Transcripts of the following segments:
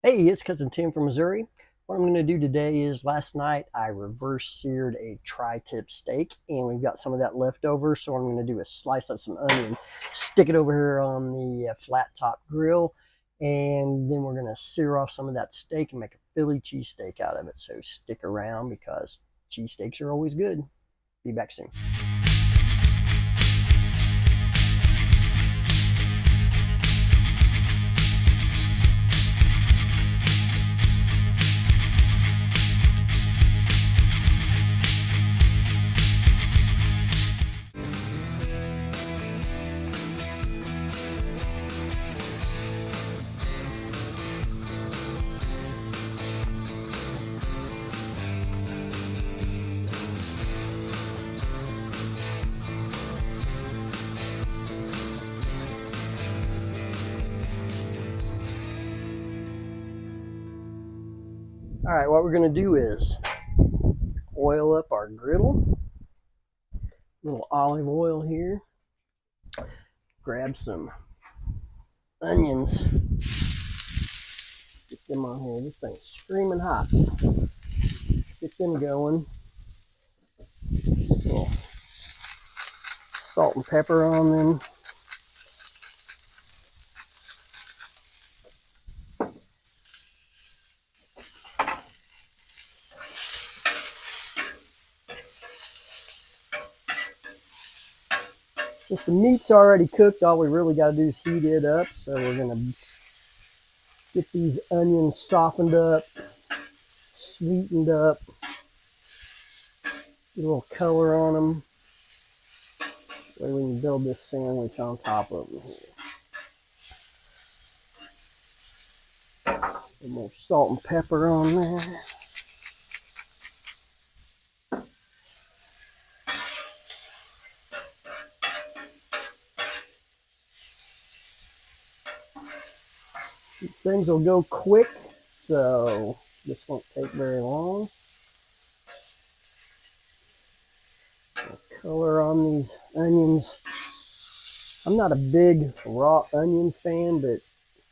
Hey, it's Cousin Tim from Missouri. What I'm going to do today is last night I reverse seared a tri-tip steak and we've got some of that left over. So what I'm going to do is slice up some onion, stick it over here on the flat top grill, and then we're going to sear off some of that steak and make a Philly cheesesteak out of it. So stick around because cheesesteaks are always good. Be back soon. All right, what we're going to do is oil up our griddle. A little olive oil here. Grab some onions. Get them on here. This thing's screaming hot. Get them going. A little salt and pepper on them. If the meat's already cooked, all we really got to do is heat it up. So we're going to get these onions softened up, sweetened up, get a little color on them. So we can build this sandwich on top of them here. A little salt and pepper on there. These things will go quick, so this won't take very long. Color on these onions. I'm not a big raw onion fan, but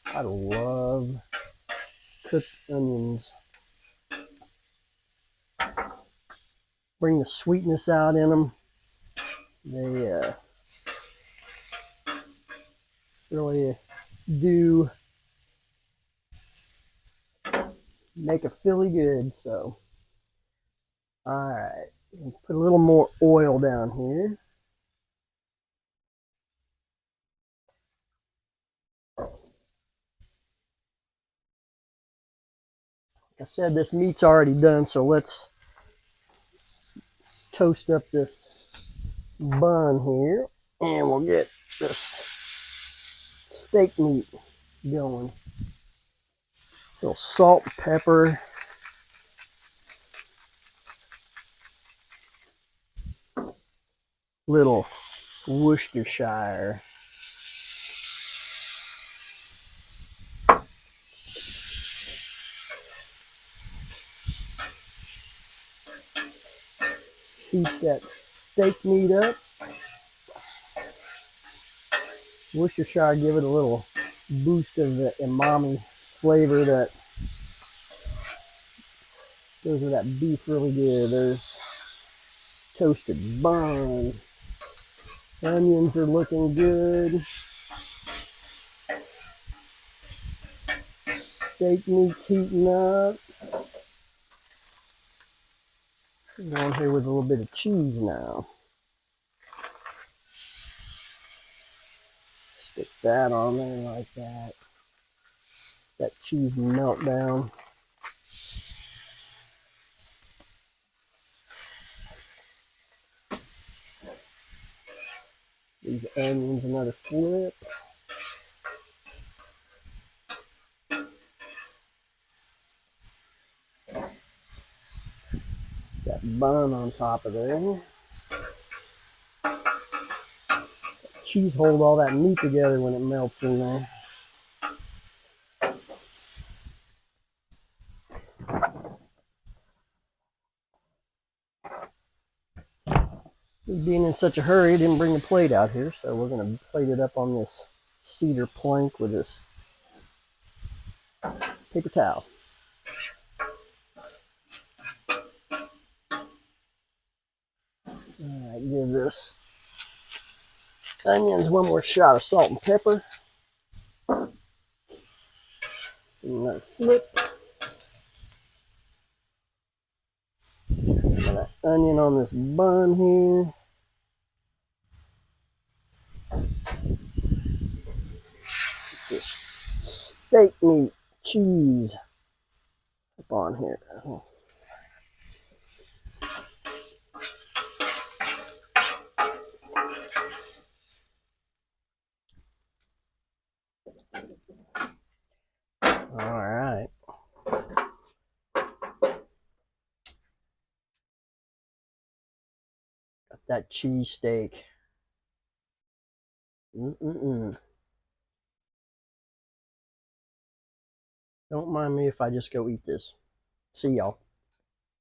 I love cooked onions. Bring the sweetness out in them. They really do make a Philly good. So, all right, put a little more oil down here. Like I said, this meat's already done, so let's toast up this bun here, and we'll get this steak meat going. A little salt and pepper. Little Worcestershire. Heat that steak meat up. Worcestershire give it a little boost of the umami flavor that goes with that beef really good. There's toasted bun. Onions are looking good. Steak meat's heating up. Going here with a little bit of cheese now. Stick that on there like that. That cheese melt down. These onions another flip. That bun on top of there. Cheese hold all that meat together when it melts in there. Being in such a hurry, I didn't bring the plate out here, so we're going to plate it up on this cedar plank with this paper towel. All right, give this onions one more shot of salt and pepper. Another flip. That onion on this bun here. This steak meat cheese up on here. All right. Got that cheesesteak. Don't mind me if I just go eat this. See y'all.